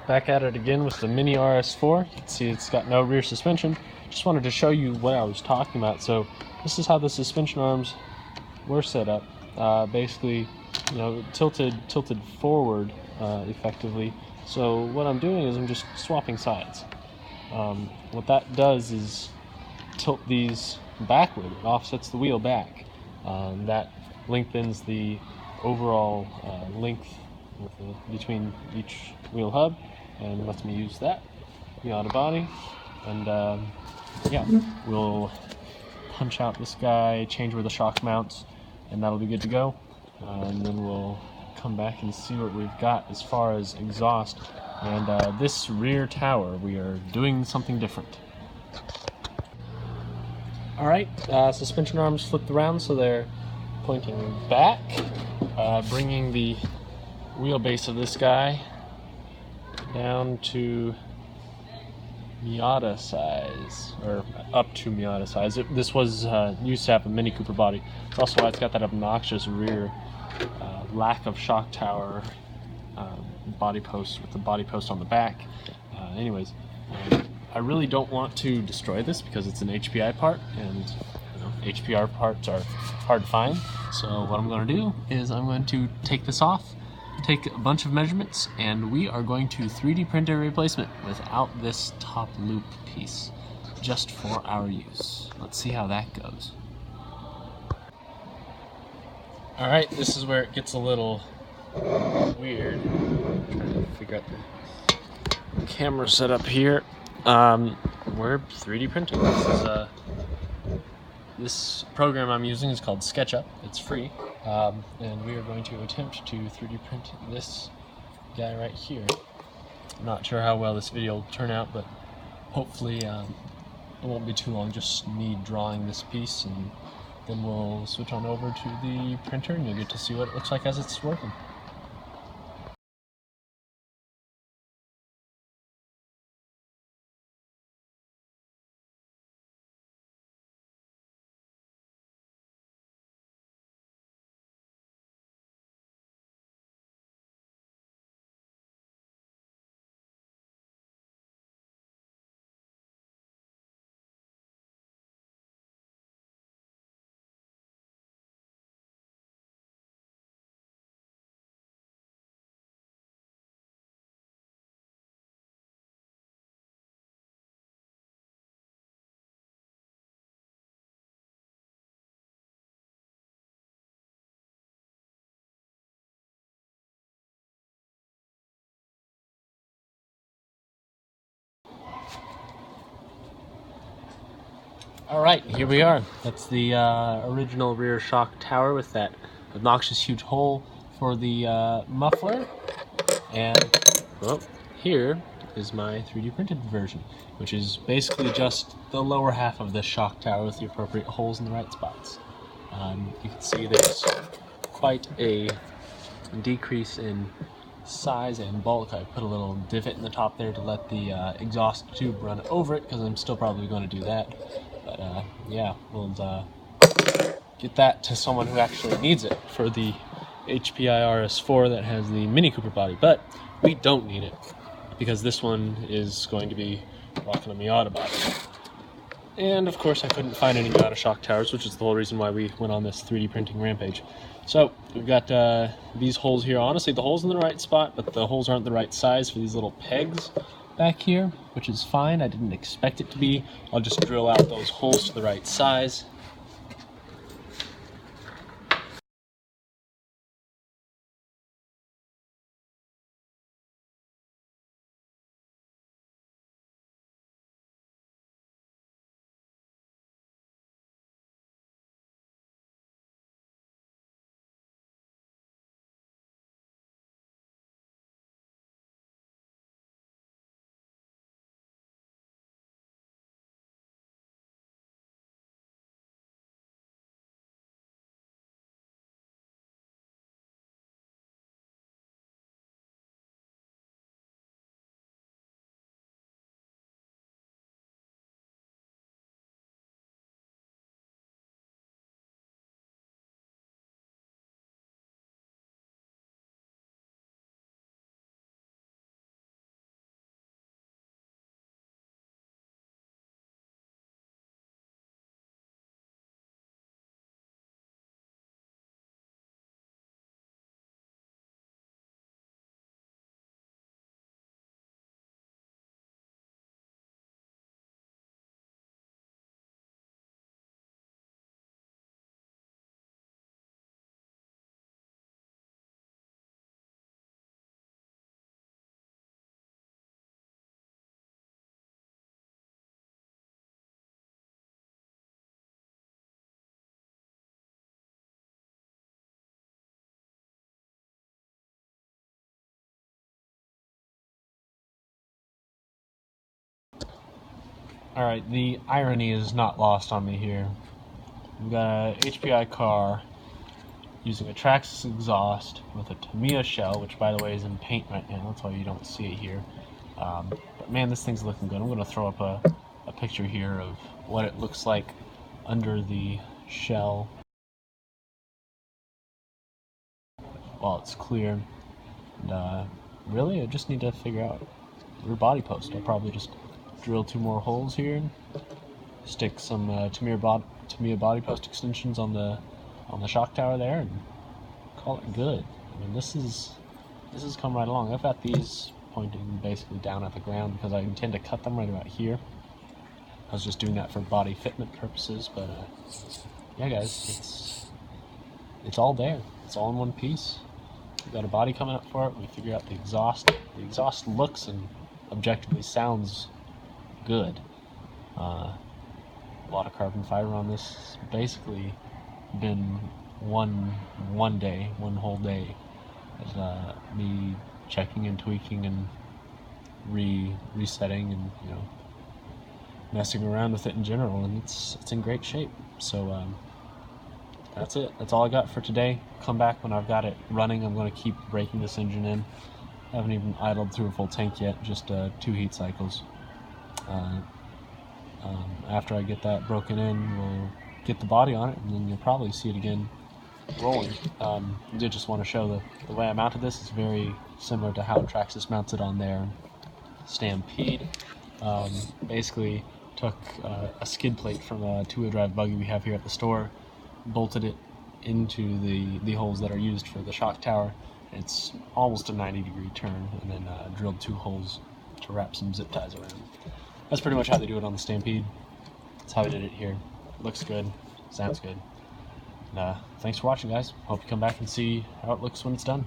Back at it again with the Mini RS4. You can see it's got no rear suspension. Just wanted to show you what I was talking about. So this is how the suspension arms were set up. Basically, tilted forward effectively. So what I'm doing is I'm just swapping sides. What that does is tilt these backward. It offsets the wheel back. That lengthens the overall length between each wheel hub and lets me use that miata body. And yeah, we'll punch out this guy, change where the shock mounts, and that'll be good to go. And then we'll come back and see what we've got as far as exhaust. And this rear tower, we are doing something different. Alright, suspension arms flipped around so they're pointing back, bringing the wheelbase of this guy down to Miata size, or up to Miata size. This was used to have a Mini Cooper body. That's also why it's got that obnoxious rear lack of shock tower body post with the body post on the back. Anyways, I really don't want to destroy this because it's an HPI part, and HPI parts are hard to find. So what I'm going to do is I'm going to take this off, take a bunch of measurements, and we are going to 3D print a replacement without this top loop piece, just for our use. Let's see how that goes. Alright, this is where it gets a little weird. I'm trying to figure out the camera setup here. We're 3D printing. This program I'm using is called SketchUp. It's free, and we are going to attempt to 3D print this guy right here. I'm not sure how well this video will turn out, but hopefully it won't be too long, just me drawing this piece, and then we'll switch on over to the printer and you'll get to see what it looks like as it's working. Alright, here we are. That's the original rear shock tower with that obnoxious huge hole for the muffler. And well, here is my 3D printed version, which is basically just the lower half of the shock tower with the appropriate holes in the right spots. You can see there's quite a decrease in size and bulk. I put a little divot in the top there to let the exhaust tube run over it, because I'm still probably going to do that. But yeah, we'll get that to someone who actually needs it for the HPI RS4 that has the Mini Cooper body. But we don't need it, because this one is going to be rocking a Miata body. And of course I couldn't find any Miata shock towers, which is the whole reason why we went on this 3D printing rampage. So we've got these holes here. Honestly, the hole's in the right spot, but the holes aren't the right size for these little pegs back here, which is fine. I didn't expect it to be. I'll just drill out those holes to the right size. Alright, the irony is not lost on me here. We've got a HPI car using a Traxxas exhaust with a Tamia shell, which by the way is in paint right now, that's why you don't see it here. But man, this thing's looking good. I'm going to throw up a picture here of what it looks like under the shell while it's clear. And really, I just need to figure out rear body post. I'll probably just drill 2 more holes here, stick some Tamia body post extensions on the shock tower there, and call it good. I mean, this has come right along. I've got these pointing basically down at the ground because I intend to cut them right about here. I was just doing that for body fitment purposes, but yeah, guys, it's all there. It's all in one piece. We've got a body coming up for it. We figure out the exhaust. The exhaust looks and objectively sounds good. A lot of carbon fiber on this. Basically been one whole day of me checking and tweaking and resetting and messing around with it in general, and it's in great shape. So that's it. That's all I got for today. Come back when I've got it running. I'm going to keep breaking this engine in. I haven't even idled through a full tank yet, just 2 heat cycles. After I get that broken in, we'll get the body on it, and then you'll probably see it again rolling. I did just want to show the way I mounted this is very similar to how Traxxas mounts it on their Stampede. Basically took a skid plate from a 2-wheel drive buggy we have here at the store, bolted it into the holes that are used for the shock tower. It's almost a 90-degree turn, and then drilled 2 holes to wrap some zip ties around. That's pretty much how they do it on the Stampede. That's how I did it here. Looks good, sounds good. And, thanks for watching, guys. Hope you come back and see how it looks when it's done.